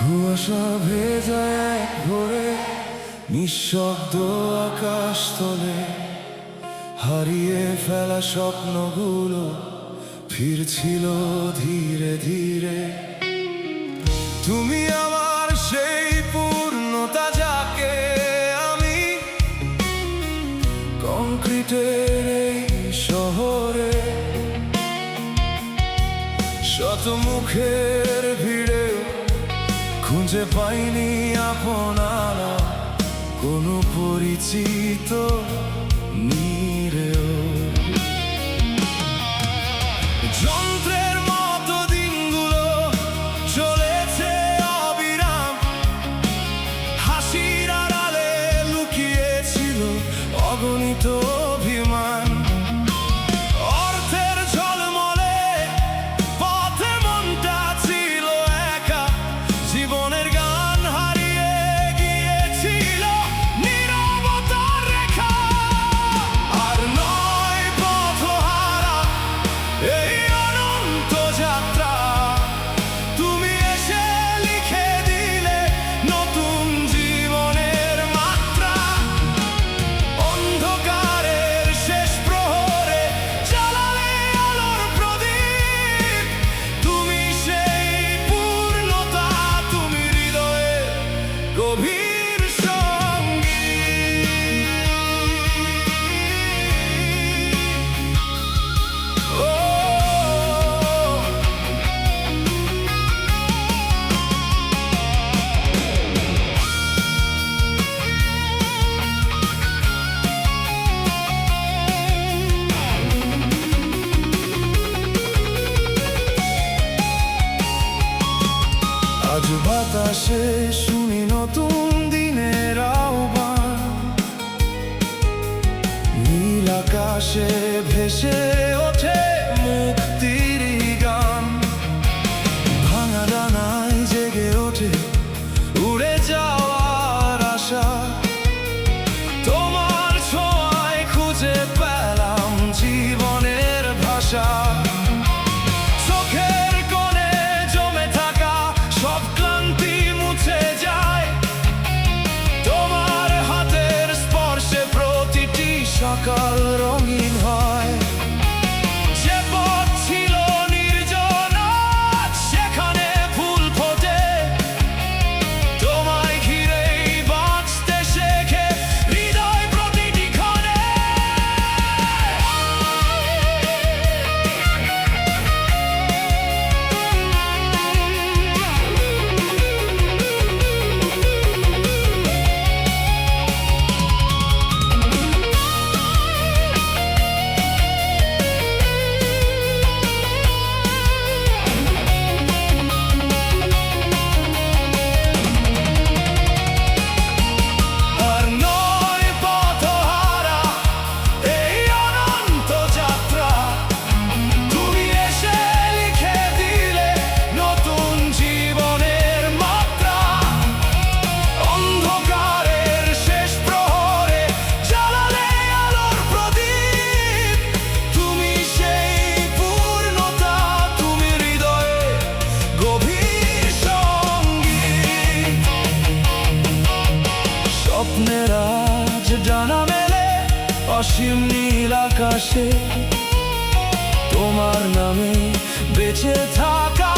কুয়াশা ভেজা এক ভোরে নিঃশব্দ আকাশ তলে হারিয়ে ফেলা স্বপ্নগুলো ফিরছিল ধীরে ধীরে। তুমি আমার সেই পূর্ণতা, যাকে আমি কংক্রিটের এই শহরে শত মুখের ভিড়ে খুঁজে পাইনি আপনারা কোনো পরিচিত নিরেও। যন্ত্রের মতো দিনগুলো চলেছে অবিরাম, হাসির আড়ালে লুকিয়েছিল অগণিত অভিমান। অর্থের ঝলমলে পথে মনটা ছিল একা, জীবনের গান হারিয়ে গিয়েছিল নীরবতার রেখা। আর নয় পথহারা এই অনন্ত যাত্রা, তুমি এসে লিখে দিলে নতুন জীবনের মাত্রা। অন্ধকারের শেষ প্রহরে জ্বালালে আলোর প্রদীপ, তুমি সেই পূর্ণতা, তুমি হৃদয়ের গভীর সঙ্গী। ও আজ বাতাসে শুনি নতুন দিনের আহ্বান, নীল আকাশে ভেসে ওঠে মুক্তির গান। ভাঙা ডানায় জেগে ওঠে উড়ে যাওয়ার আশা, তোমার ছোঁয়ায় খুঁজে পেলাম জীবনের ভাষা। চোখের কোণে জমে থাকা সব ক্লান্তি মুছে যায়, তোমার হাতের স্পর্শে প্রতিটি সকাল রঙিন হয়। যে পথ ছিল নির্জন আজ সেখানে ফুল ফোটে, তোমায় ঘিরেই বাঁচতে শেখে হৃদয় প্রতিটি ক্ষণে। আর নয় পথহারা এই অনন্ত যাত্রা, তুমি এসে লিখে দিলে নতুন জীবনের মাত্রা। অন্ধকারের শেষ প্রহরে জ্বালালে আলোর প্রদীপ, তুমি সেই পূর্ণতা, তুমি হৃদয়ে গভীর সঙ্গী। স্বপ্নের আজ ডানা মেলে অসীম নীল আকাশে, তোমার নামে বেঁচে থাকা